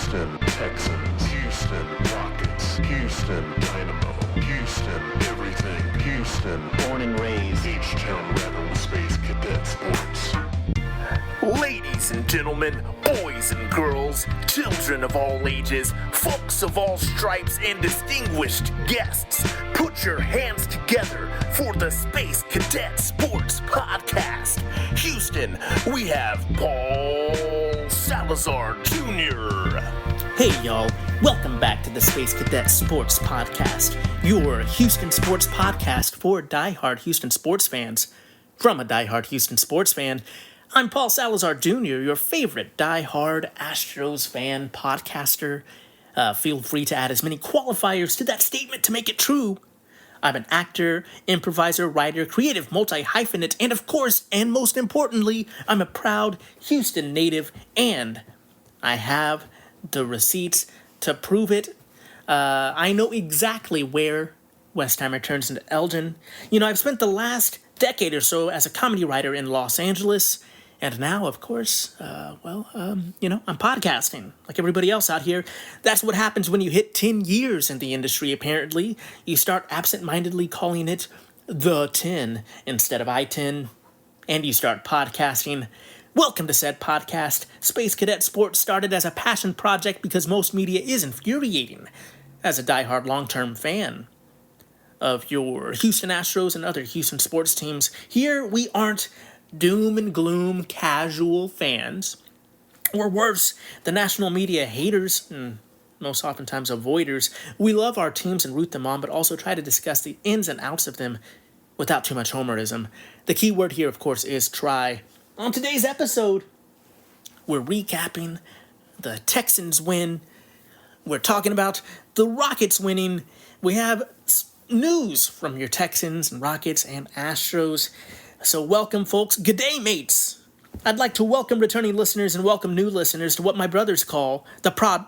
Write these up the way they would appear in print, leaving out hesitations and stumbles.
Houston Texans, Houston Rockets, Houston Dynamo, Houston everything, Houston born and raised, H-Town Rebel Space Cadet Sports. Ladies and gentlemen, boys and girls, children of all ages, folks of all stripes, and distinguished guests, put your hands together for the Space Cadet Sports Podcast. Houston, we have Paul Salazar Jr. Hey y'all, welcome back to the Space Cadet Sports Podcast, your Houston sports podcast for diehard Houston sports fans. From a diehard Houston sports fan, I'm Paul Salazar Jr., your favorite diehard Astros fan podcaster. Feel free to add as many qualifiers to that statement to make it true. I'm an actor, improviser, writer, creative, multi-hyphenate, and of course, and most importantly, I'm a proud Houston native, and I have the receipts to prove it. I know exactly where Westheimer turns into Elgin. You know, I've spent the last decade or so as a comedy writer in Los Angeles, and now, of course, I'm podcasting like everybody else out here. That's what happens when you hit 10 years in the industry, apparently. You start absent-mindedly calling it The 10 instead of I-10, and you start podcasting. Welcome to said podcast. Space Cadet Sports started as a passion project because most media is infuriating. As a diehard long-term fan of your Houston Astros and other Houston sports teams, here we aren't doom and gloom casual fans, or worse, the national media haters and most oftentimes avoiders. We love our teams and root them on, but also try to discuss the ins and outs of them without too much homerism. The key word here, of course, is try. On today's episode, we're recapping the Texans win. We're talking about the Rockets winning. We have news from your Texans and Rockets and Astros. So welcome, folks. Good day, mates. I'd like to welcome returning listeners and welcome new listeners to what my brothers call the prod.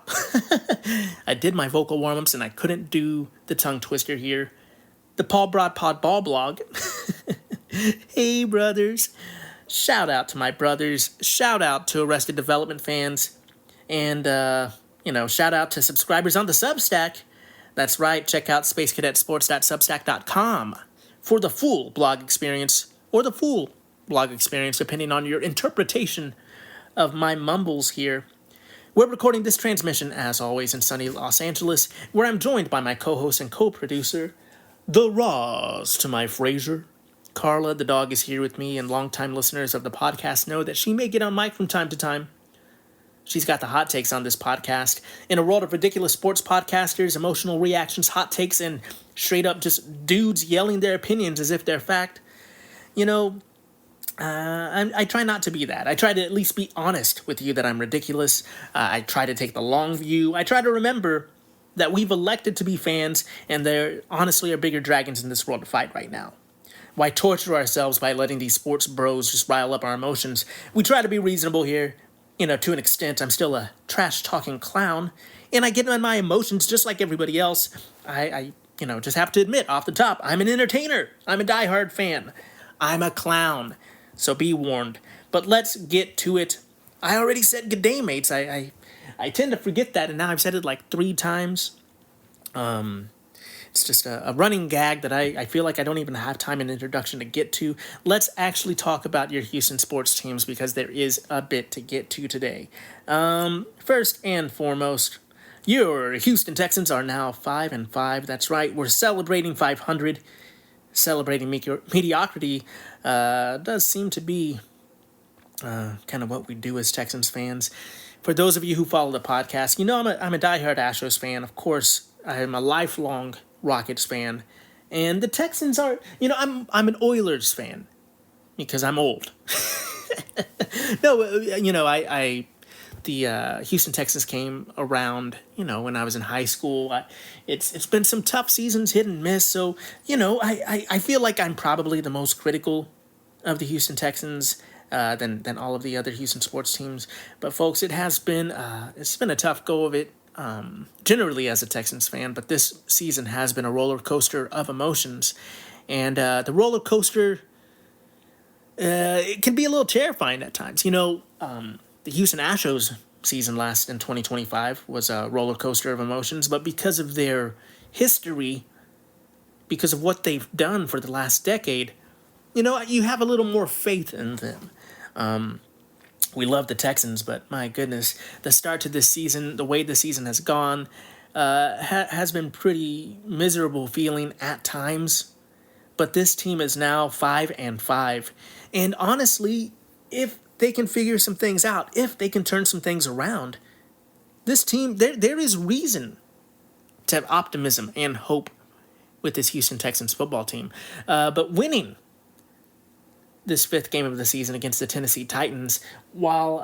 I did my vocal warm-ups and I couldn't do the tongue twister here. The Paul Broad Pod Ball blog. Hey, brothers. Shout out to my brothers. Shout out to Arrested Development fans. And, shout out to subscribers on the Substack. That's right. Check out spacecadetsports.substack.com for the full blog experience. Or the full blog experience, depending on your interpretation of my mumbles here. We're recording this transmission, as always, in sunny Los Angeles, where I'm joined by my co-host and co-producer, the Roz to my Fraser. Carla, the dog, is here with me, and longtime listeners of the podcast know that she may get on mic from time to time. She's got the hot takes on this podcast. In a world of ridiculous sports podcasters, emotional reactions, hot takes, and straight-up just dudes yelling their opinions as if they're fact, I try not to be that. I try to at least be honest with you that I'm ridiculous. I try to take the long view. I try to remember that we've elected to be fans, and there honestly are bigger dragons in this world to fight right now. Why torture ourselves by letting these sports bros just rile up our emotions? We try to be reasonable here. To an extent, I'm still a trash-talking clown, and I get on my emotions just like everybody else. I just have to admit off the top, I'm an entertainer. I'm a diehard fan. I'm a clown, so be warned. But let's get to it. I already said good day, mates. I tend to forget that, and now I've said it like 3 times. It's just a running gag that I feel like I don't even have time in introduction to get to. Let's actually talk about your Houston sports teams because there is a bit to get to today. First and foremost, your Houston Texans are now 5-5. That's right, we're celebrating 500. Celebrating mediocrity does seem to be kind of what we do as Texans fans. For those of you who follow the podcast, I'm a diehard Astros fan. Of course, I'm a lifelong Rockets fan. And the Texans are, I'm an Oilers fan because I'm old. The Houston Texans came around, when I was in high school. It's been some tough seasons, hit and miss. So, I feel like I'm probably the most critical of the Houston Texans than all of the other Houston sports teams. But folks, it's been a tough go of it. Generally as a Texans fan, but this season has been a roller coaster of emotions, and the roller coaster it can be a little terrifying at times. The Houston Astros season last in 2025 was a roller coaster of emotions, but because of their history, because of what they've done for the last decade, you have a little more faith in them. We love the Texans, but my goodness, the start to this season, the way the season has gone, has been pretty miserable feeling at times. But this team is now 5-5, and honestly, if they can figure some things out, if they can turn some things around, this team, there is reason to have optimism and hope with this Houston Texans football team. But winning this fifth game of the season against the Tennessee Titans, while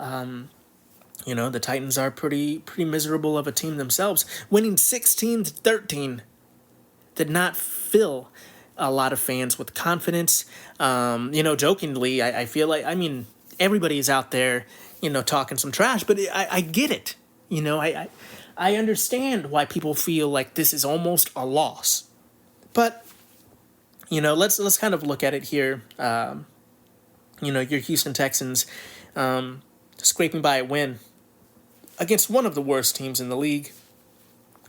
the Titans are pretty miserable of a team themselves, winning 16-13 did not fill a lot of fans with confidence. Jokingly, I feel like, everybody's out there, talking some trash, but I get it. I understand why people feel like this is almost a loss. But, let's kind of look at it here. Your Houston Texans scraping by a win against one of the worst teams in the league.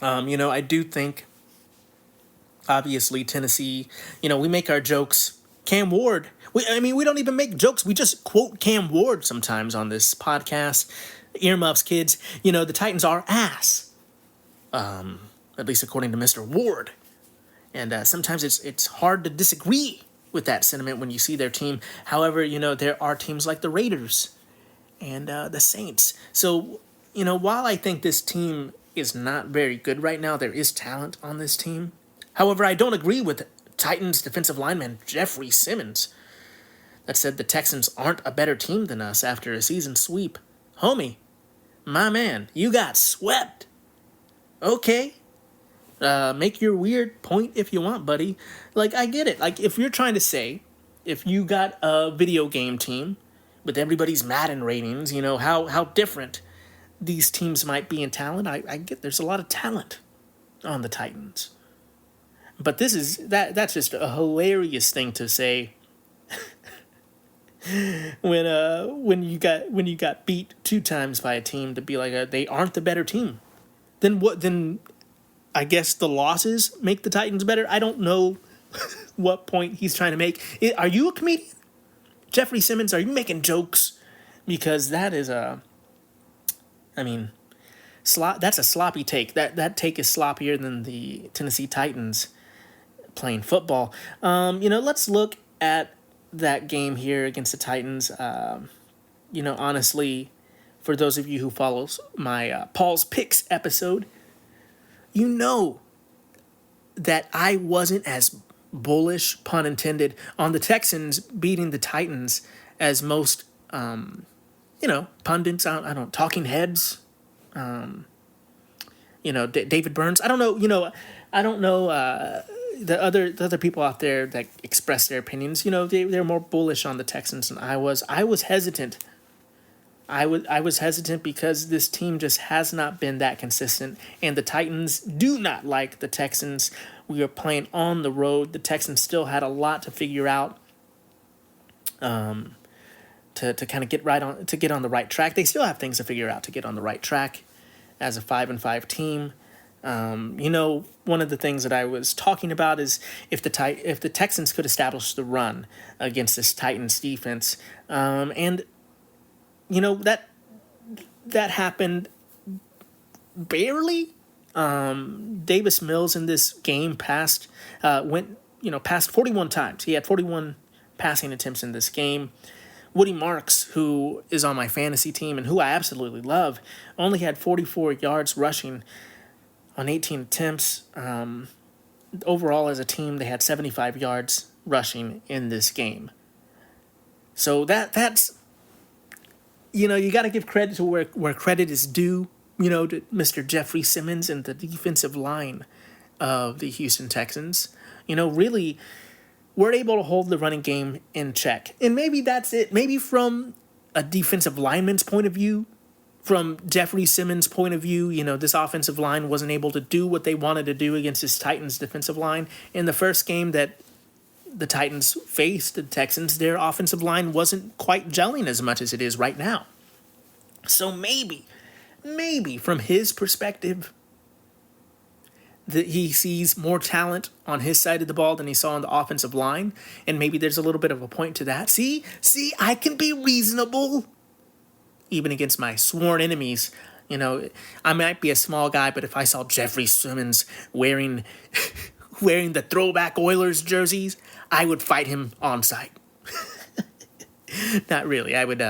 I do think, obviously, Tennessee, we make our jokes. Cam Ward, we don't even make jokes. We just quote Cam Ward sometimes on this podcast. Earmuffs, kids. The Titans are ass. At least according to Mr. Ward. And sometimes it's hard to disagree with that sentiment when you see their team. However, there are teams like the Raiders and the Saints. So, while I think this team is not very good right now, there is talent on this team. However, I don't agree with Titans defensive lineman Jeffrey Simmons that said the Texans aren't a better team than us after a season sweep. Homie, my man, you got swept. Okay. Make your weird point if you want, buddy. Like, I get it. Like, if you're trying to say, if you got a video game team with everybody's Madden ratings, how different these teams might be in talent. I get there's a lot of talent on the Titans. But that's just a hilarious thing to say when you got beat 2 times by a team, to be like they aren't the better team. Then what? Then I guess the losses make the Titans better. I don't know what point he's trying to make. Are you a comedian, Jeffrey Simmons? Are you making jokes? Because that is that's a sloppy take. That take is sloppier than the Tennessee Titans playing football. Let's look at that game here against the Titans. Honestly, for those of you who follows my Paul's Picks episode, that I wasn't as bullish, pun intended, on the Texans beating the Titans as most, pundits, talking heads, David Burns. I don't know, the other people out there that express their opinions, they're more bullish on the Texans than I was. I was hesitant. I was hesitant because this team just has not been that consistent, and the Titans do not like the Texans. We are playing on the road. The Texans still had a lot to figure out to kind of get on the right track. They still have things to figure out to get on the right track as a 5-5 team. One of the things that I was talking about is if the Texans could establish the run against this Titans defense, and that happened barely. Davis Mills in this game passed 41 times. He had 41 passing attempts in this game. Woody Marks, who is on my fantasy team and who I absolutely love, only had 44 yards rushing on 18 attempts. Overall, as a team, they had 75 yards rushing in this game. So that's you got to give credit to where credit is due, to Mr. Jeffrey Simmons and the defensive line of the Houston Texans. Really, we're able to hold the running game in check. And maybe that's it. Maybe from a defensive lineman's point of view, from Jeffrey Simmons' point of view, this offensive line wasn't able to do what they wanted to do against this Titans defensive line. In the first game that the Titans faced the Texans, their offensive line wasn't quite gelling as much as it is right now. So maybe maybe from his perspective, that he sees more talent on his side of the ball than he saw on the offensive line, and maybe there's a little bit of a point to that. See, I can be reasonable, even against my sworn enemies. I might be a small guy, but if I saw Jeffrey Simmons wearing the throwback Oilers jerseys, I would fight him on sight. Not really. I would,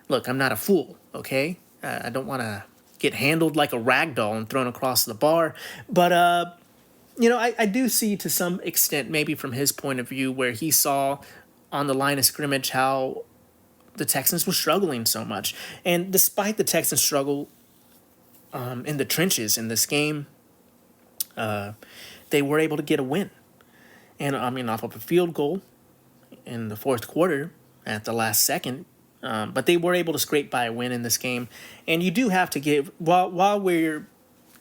look, I'm not a fool, okay? I don't want to get handled like a rag doll and thrown across the bar. But, I do see to some extent, maybe from his point of view, where he saw on the line of scrimmage how the Texans were struggling so much. And despite the Texans' struggle in the trenches in this game, they were able to get a win. And, off of a field goal in the fourth quarter at the last second. But they were able to scrape by a win in this game. And you do have to give, while we're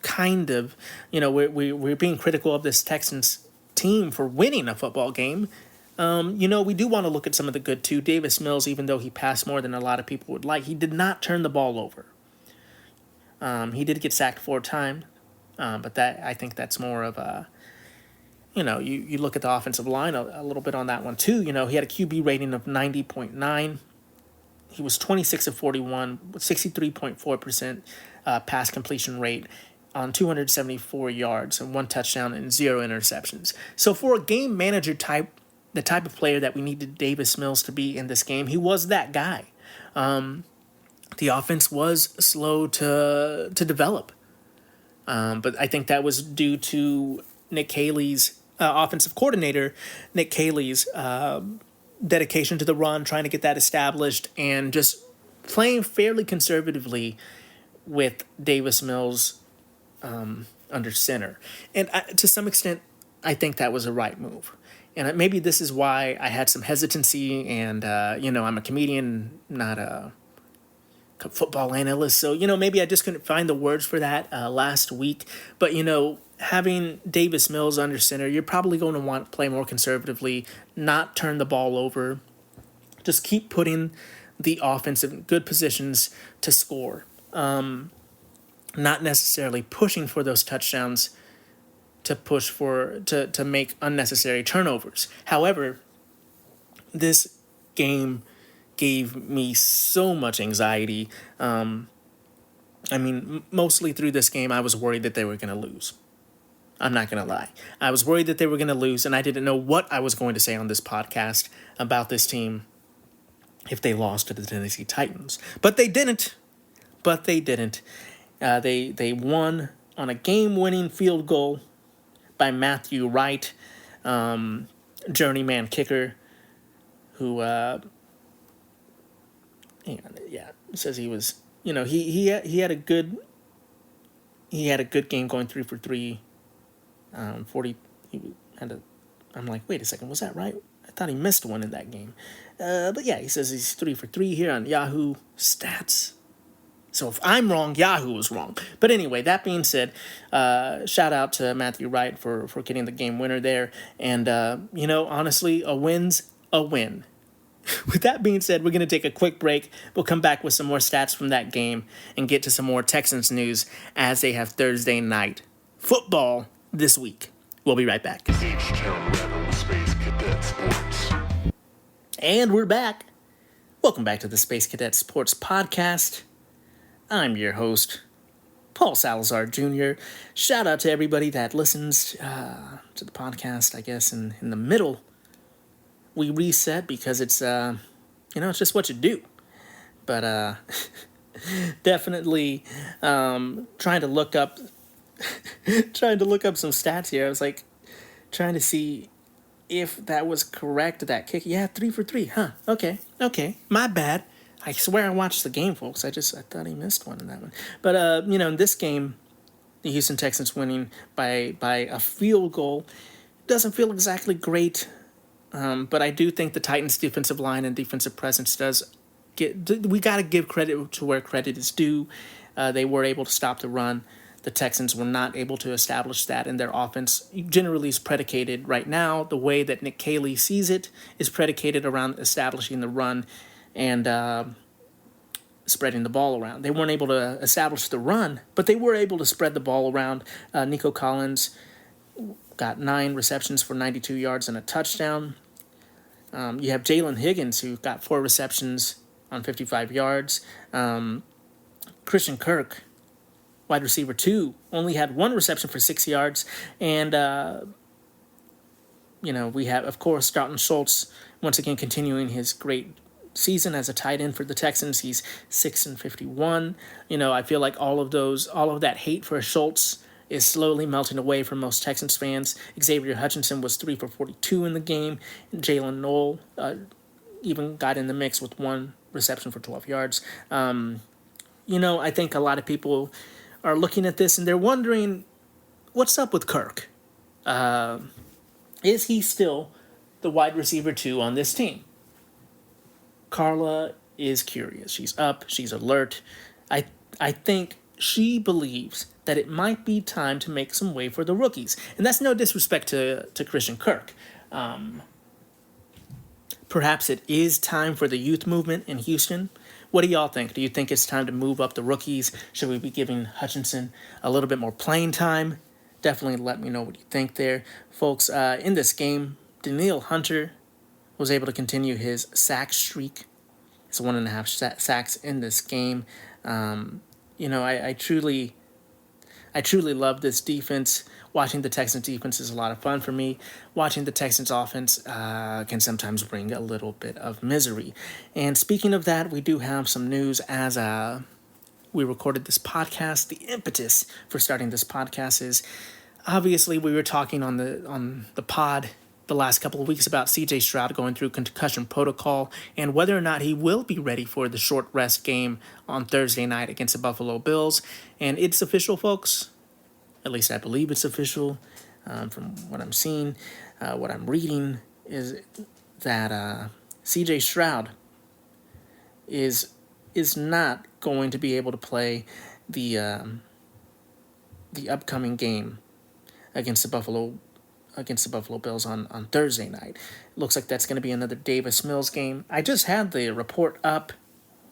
kind of, we're being critical of this Texans team for winning a football game, we do want to look at some of the good too. Davis Mills, even though he passed more than a lot of people would like, he did not turn the ball over. He did get sacked 4 times, but I think that's more of a, you look at the offensive line a little bit on that one too. He had a QB rating of 90.9. He was 26 of 41, with 63.4% pass completion rate on 274 yards and 1 touchdown and 0 interceptions. So for a game manager the type of player that we needed Davis Mills to be in this game, he was that guy. The offense was slow to develop. But I think that was due to Nick Caley's offensive coordinator, Nick Caley's dedication to the run, trying to get that established, and just playing fairly conservatively with Davis Mills under center. And to some extent, I think that was a right move. And maybe this is why I had some hesitancy, and, I'm a comedian, not a football analyst, so, maybe I just couldn't find the words for that last week. But, having Davis Mills under center, you're probably going to want to play more conservatively, not turn the ball over, just keep putting the offense in good positions to score, not necessarily pushing for those touchdowns to make unnecessary turnovers. However, this game gave me so much anxiety. Mostly through this game, I was worried that they were going to lose. I'm not going to lie. I was worried that they were going to lose, and I didn't know what I was going to say on this podcast about this team if they lost to the Tennessee Titans. But they didn't. They won on a game-winning field goal by Matthew Wright, journeyman kicker, who, says he was, he had a good game, going 3 for 3. 40. I'm like, wait a second, was that right? I thought he missed one in that game. But yeah, he says he's 3 for 3 here on Yahoo Stats. So if I'm wrong, Yahoo was wrong. But anyway, that being said, shout out to Matthew Wright for getting the game winner there. And, honestly, a win's a win. With that being said, we're going to take a quick break. We'll come back with some more stats from that game and get to some more Texans news as they have Thursday night football this week. We'll be right back. H-Town Rebel Space Cadet Sports. And we're back. Welcome back to the Space Cadet Sports Podcast. I'm your host, Paul Salazar Jr. Shout out to everybody that listens to the podcast, I guess, in the middle. We reset because it's, it's just what you do. But definitely trying to look up some stats here. I was like trying to see if that was correct, that kick. Yeah, 3 for 3. Huh. Okay. My bad. I swear I watched the game, folks. I thought he missed one in that one. But, in this game, the Houston Texans winning by a field goal doesn't feel exactly great. But I do think the Titans' defensive line and defensive presence we got to give credit to where credit is due. They were able to stop the run. The Texans were not able to establish that, and their offense generally is predicated right now. The way that Nick Caley sees it is predicated around establishing the run. And spreading the ball around. They weren't able to establish the run, but they were able to spread the ball around. Nico Collins got 9 receptions for 92 yards and a touchdown. You have Jalen Higgins, who got 4 receptions on 55 yards. Christian Kirk, wide receiver 2, only had 1 reception for 6 yards. And, we have, of course, Dalton Schultz, once again continuing his great season as a tight end for the Texans. He's 6-51. I feel like all of that hate for Schultz is slowly melting away from most Texans fans. Xavier Hutchinson was 3 for 42 in the game. Jalen Knoll even got in the mix with 1 reception for 12 yards. I think a lot of people are looking at this and they're wondering, what's up with Kirk? Is he still the wide receiver 2 on this team? Carla is curious. She's up. She's alert. I think she believes that it might be time to make some way for the rookies. And that's no disrespect to Christian Kirk. Perhaps it is time for the youth movement in Houston. What do y'all think? Do you think it's time to move up the rookies? Should we be giving Hutchinson a little bit more playing time? Definitely let me know what you think there. Folks, in this game, Danielle Hunter was able to continue his sack streak. It's 1.5 sacks in this game. I truly love this defense. Watching the Texans defense is a lot of fun for me. Watching the Texans offense can sometimes bring a little bit of misery. And speaking of that, we do have some news as we recorded this podcast. The impetus for starting this podcast is obviously we were talking on the pod the last couple of weeks about C.J. Stroud going through concussion protocol and whether or not he will be ready for the short rest game on Thursday night against the Buffalo Bills. And it's official, folks. At least I believe it's official. From what I'm seeing, what I'm reading is that C.J. Stroud is not going to be able to play the upcoming game against the Buffalo Bills on Thursday night. Looks like that's going to be another Davis Mills game. I just had the report up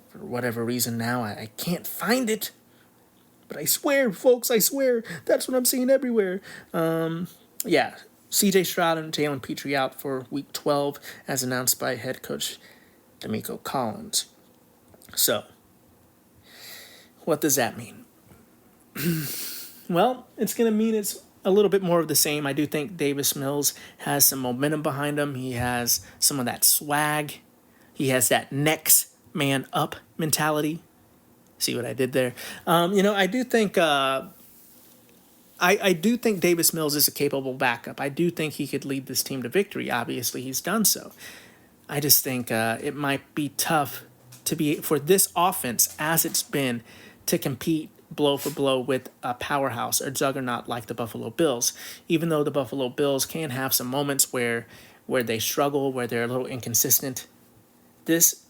for whatever reason now. I can't find it. But I swear, folks, that's what I'm seeing everywhere. C.J. Stroud and Jalen Petrie out for Week 12 as announced by head coach D'Amico Collins. So, what does that mean? Well, it's going to mean it's a little bit more of the same. I do think Davis Mills has some momentum behind him. He has some of that swag. He has that next man up mentality. See what I did there? I do think I do think Davis Mills is a capable backup. I do think he could lead this team to victory. Obviously, he's done so. I just think it might be tough for this offense, as it's been, to compete blow for blow with a powerhouse or juggernaut like the Buffalo Bills. Even though the Buffalo Bills can have some moments where they struggle, where they're a little inconsistent, this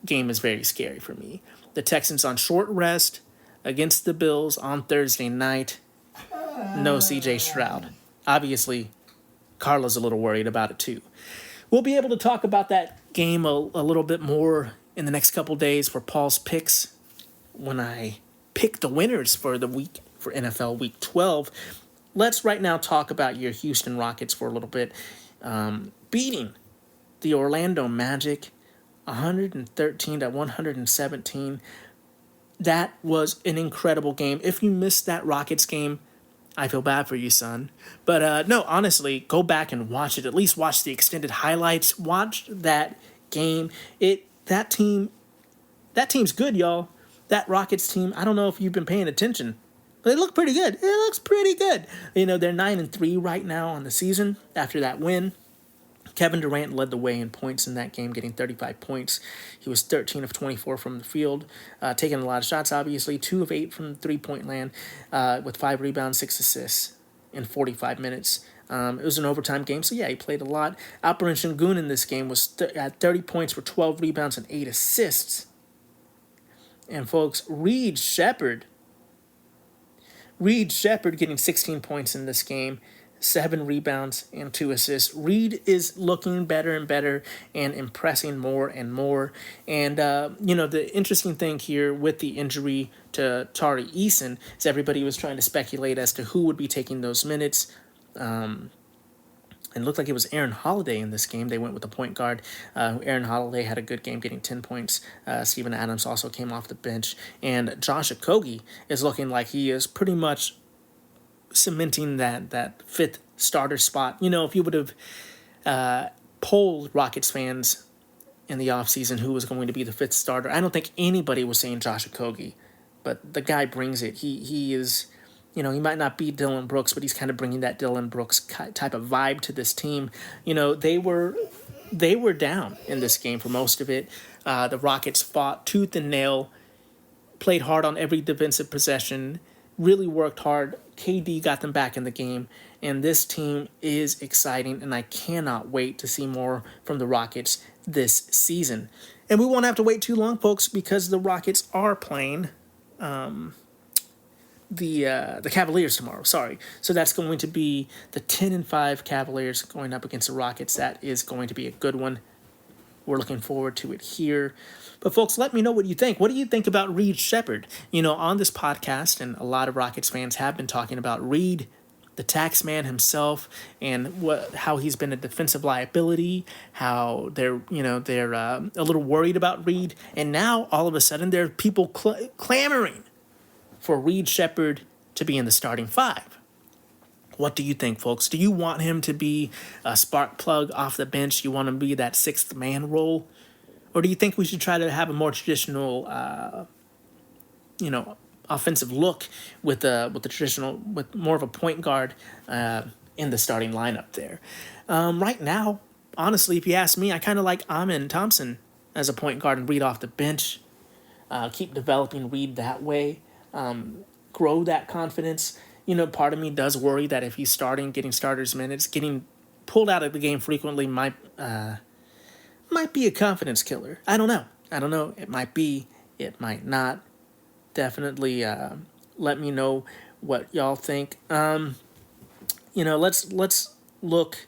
game is very scary for me. The Texans on short rest against the Bills on Thursday night. No C.J. Stroud. Obviously, Carla's a little worried about it too. We'll be able to talk about that game a little bit more in the next couple days for Paul's picks when I pick the winners for the week for NFL Week 12. Let's right now talk about your Houston Rockets for a little bit. Beating the Orlando Magic 113-117. That was an incredible game. If you missed that Rockets game, I feel bad for you, son. But no, honestly, go back and watch it. At least watch the extended highlights. Watch that game. That team's good, y'all. That Rockets team, I don't know if you've been paying attention, but they look pretty good. It looks pretty good. They're 9-3 right now on the season after that win. Kevin Durant led the way in points in that game, getting 35 points. He was 13 of 24 from the field, taking a lot of shots, obviously, 2 of 8 from the three-point land, with 5 rebounds, 6 assists in 45 minutes. It was an overtime game, so yeah, he played a lot. Alperen Sengun in this game was at 30 points for 12 rebounds and 8 assists. And folks, Reed Shepherd getting 16 points in this game, 7 rebounds, and 2 assists. Reed is looking better and better and impressing more and more. And, the interesting thing here with the injury to Tari Eason is everybody was trying to speculate as to who would be taking those minutes. It looked like it was Aaron Holiday in this game. They went with the point guard. Aaron Holiday had a good game, getting 10 points. Steven Adams also came off the bench. And Josh Okogie is looking like he is pretty much cementing that fifth starter spot. If you would have polled Rockets fans in the offseason who was going to be the fifth starter, I don't think anybody was saying Josh Okogie. But the guy brings it. He is... he might not be Dylan Brooks, but he's kind of bringing that Dylan Brooks type of vibe to this team. They were down in this game for most of it. The Rockets fought tooth and nail, played hard on every defensive possession, really worked hard. KD got them back in the game, and this team is exciting, and I cannot wait to see more from the Rockets this season. And we won't have to wait too long, folks, because the Rockets are playing the Cavaliers tomorrow. Sorry. So that's going to be the 10-5 Cavaliers going up against the Rockets. That is going to be a good one. We're looking forward to it here. But folks, let me know what you think. What do you think about Reed Sheppard? On this podcast, and a lot of Rockets fans have been talking about Reed, the tax man himself, and how he's been a defensive liability, how they're a little worried about Reed, and now all of a sudden there are people clamoring for Reed Sheppard to be in the starting 5. What do you think, folks? Do you want him to be a spark plug off the bench? You want him to be that sixth man role? Or do you think we should try to have a more traditional, offensive look with more of a point guard in the starting lineup there? Right now, honestly, if you ask me, I kind of like Amen Thompson as a point guard and Reed off the bench. Keep developing Reed that way. Grow that confidence. Part of me does worry that if he's getting starters minutes, getting pulled out of the game frequently might be a confidence killer. I don't know. It might be. It might not. Definitely let me know what y'all think. Let's look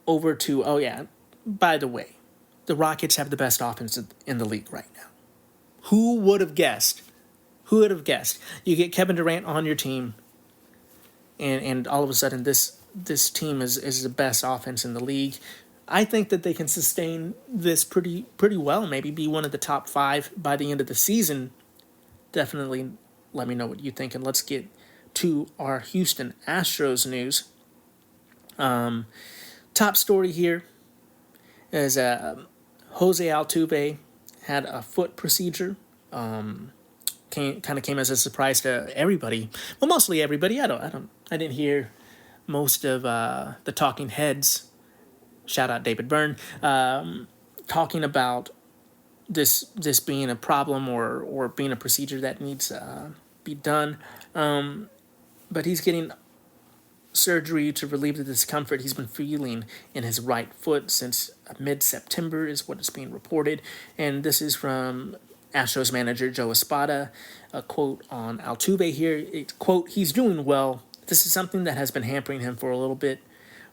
over to, by the way, the Rockets have the best offense in the league right now. Who would have guessed? You get Kevin Durant on your team, and all of a sudden this team is the best offense in the league. I think that they can sustain this pretty well, maybe be one of the top 5 by the end of the season. Definitely let me know what you think, and let's get to our Houston Astros news. Top story here is Jose Altuve had a foot procedure. Came as a surprise to everybody. Well, mostly everybody. I didn't hear most of the talking heads. Shout out David Byrne, talking about this being a problem or being a procedure that needs be done. But he's getting surgery to relieve the discomfort he's been feeling in his right foot since mid-September is what is being reported. And this is from Astros manager Joe Espada. A quote on Altuve here. Quote, "He's doing well. This is something that has been hampering him for a little bit.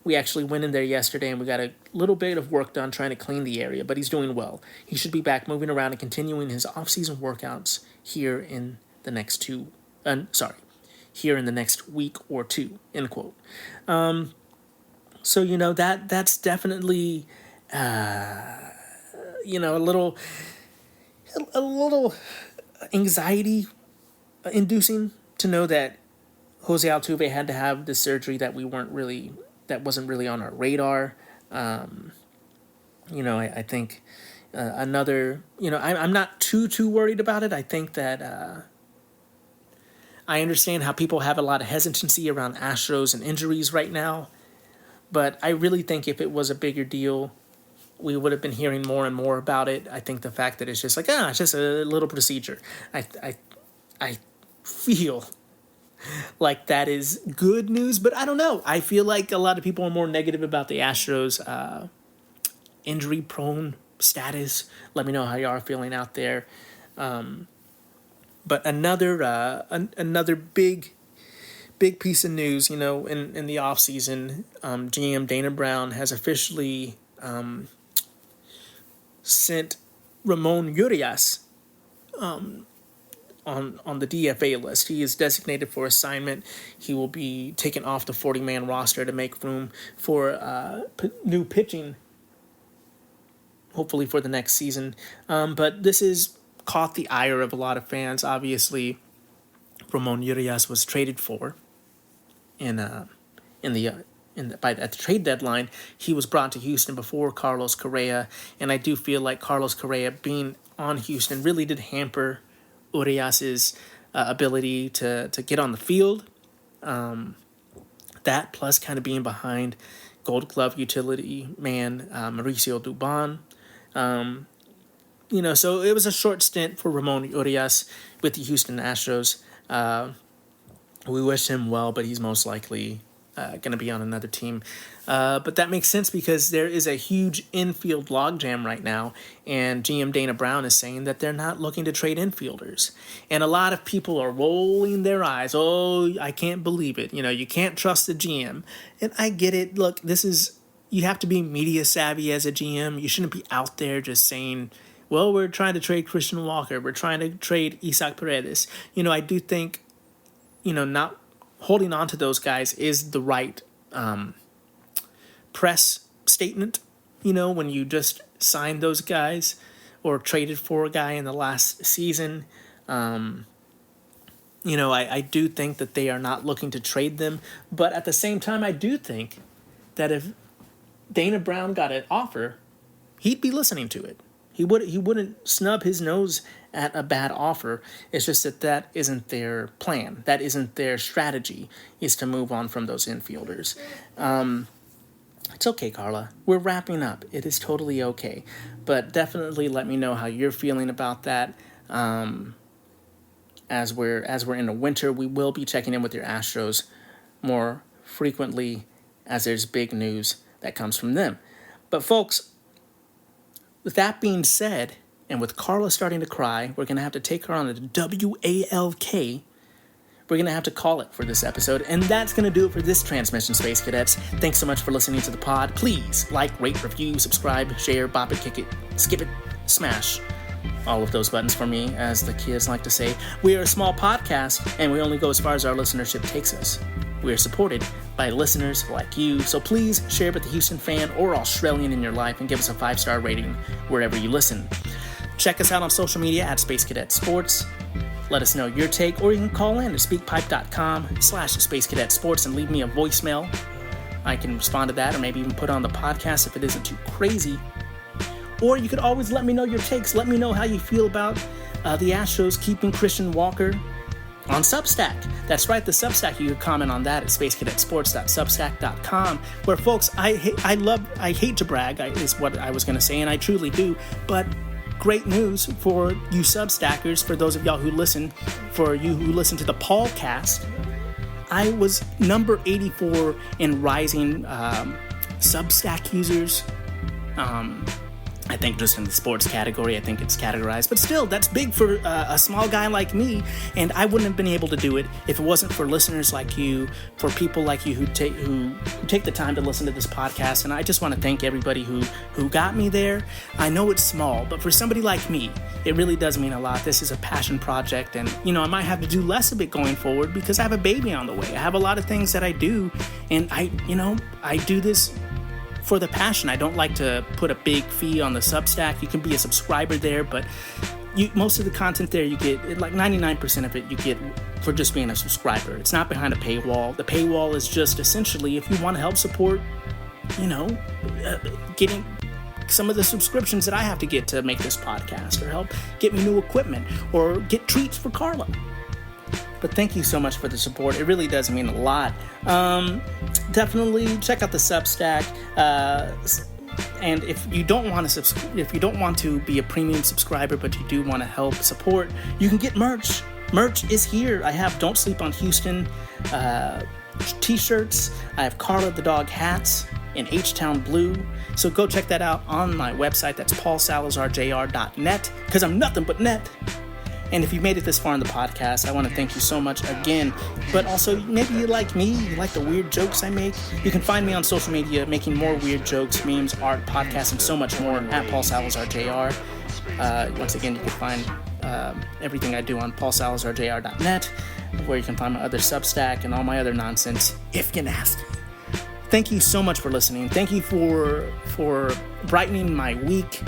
We actually went in there yesterday and we got a little bit of work done trying to clean the area, but he's doing well. He should be back moving around and continuing his off-season workouts here in the next week or two," end quote. So, that's definitely, a little anxiety inducing to know that Jose Altuve had to have this surgery that wasn't really on our radar. I think another, I'm not too worried about it. I think that I understand how people have a lot of hesitancy around Astros and injuries right now, but I really think if it was a bigger deal, we would have been hearing more and more about it. I think the fact that it's just like, it's just a little procedure. I feel like that is good news, but I don't know. I feel like a lot of people are more negative about the Astros' injury-prone status. Let me know how you are feeling out there. But another big big piece of news, in the offseason, GM Dana Brown has officially sent Ramon Urias on the DFA list. He is designated for assignment. He will be taken off the 40-man roster to make room for new pitching, hopefully for the next season. But this has caught the ire of a lot of fans. Obviously, Ramon Urias was traded for at the trade deadline. He was brought to Houston before Carlos Correa, and I do feel like Carlos Correa being on Houston really did hamper Urias's ability to get on the field. That plus kind of being behind Gold Glove utility man Mauricio Dubon. So it was a short stint for Ramon Urias with the Houston Astros. We wish him well, but he's most likely going to be on another team. But that makes sense because there is a huge infield logjam right now, and GM Dana Brown is saying that they're not looking to trade infielders. And a lot of people are rolling their eyes. Oh, I can't believe it. You can't trust the GM. And I get it. Look, you have to be media savvy as a GM. You shouldn't be out there just saying, well, we're trying to trade Christian Walker. We're trying to trade Isaac Paredes. I do think, not holding on to those guys is the right press statement. When you just signed those guys or traded for a guy in the last season, I do think that they are not looking to trade them. But at the same time, I do think that if Dana Brown got an offer, he'd be listening to it. He wouldn't snub his nose at a bad offer. It's just that isn't their plan. That isn't their strategy, is to move on from those infielders. It's okay, Carla. We're wrapping up. It is totally okay. But definitely let me know how you're feeling about that. As we're in the winter, we will be checking in with your Astros more frequently as there's big news that comes from them. But folks, with that being said, and with Carla starting to cry, we're going to have to take her on a WALK. We're going to have to call it for this episode. And that's going to do it for this transmission, Space Cadets. Thanks so much for listening to the pod. Please like, rate, review, subscribe, share, bop it, kick it, skip it, smash. All of those buttons for me, as the kids like to say. We are a small podcast, and we only go as far as our listenership takes us. We are supported by listeners like you, so please share with the Houston fan or Australian in your life and give us a 5-star rating wherever you listen. Check us out on social media at Space Cadet Sports. Let us know your take, or you can call in to speakpipe.com/Space Cadet Sports and leave me a voicemail. I can respond to that, or maybe even put on the podcast if it isn't too crazy. Or you could always let me know your takes. Let me know how you feel about the Astros keeping Christian Walker on Substack. That's right, the Substack. You can comment on that at spacecadetsports.substack.com, where, folks, I hate to brag, is what I was going to say, and I truly do, but great news for you Substackers, for those of y'all who listen, for you who listen to the Paulcast. I was number 84 in rising Substack users. I think just in the sports category, I think it's categorized. But still, that's big for a small guy like me. And I wouldn't have been able to do it if it wasn't for listeners like you, for people like you who take the time to listen to this podcast. And I just want to thank everybody who got me there. I know it's small, but for somebody like me, it really does mean a lot. This is a passion project. And, I might have to do less of it going forward because I have a baby on the way. I have a lot of things that I do. And I do this for the passion. I don't like to put a big fee on the Substack. You can be a subscriber there, but most of the content there you get, like 99% of it you get for just being a subscriber. It's not behind a paywall. The paywall is just essentially if you want to help support, getting some of the subscriptions that I have to get to make this podcast, or help get me new equipment, or get treats for Carla. But thank you so much for the support. It really does mean a lot. Definitely check out the Substack. And if you don't want to be a premium subscriber, but you do want to help support, you can get merch. Merch is here. I have Don't Sleep on Houston t-shirts. I have Carla the Dog hats in H-Town Blue. So go check that out on my website. That's paulsalazarjr.net, because I'm nothing but net. And if you made it this far in the podcast, I want to thank you so much again. But also, maybe you like me, you like the weird jokes I make. You can find me on social media making more weird jokes, memes, art, podcasts, and so much more at Paul Salazar Jr. Once again, you can find everything I do on paulsalazarjr.net, where you can find my other Substack and all my other nonsense, if you ask. Thank you so much for listening. Thank you for brightening my week.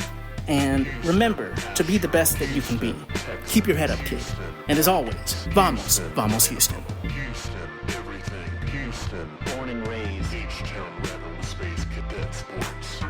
And remember to be the best that you can be. Keep your head up, kid. And as always, vamos Houston. Houston, everything. Houston, born and raised. H-Town Rebel Space Cadet Sports.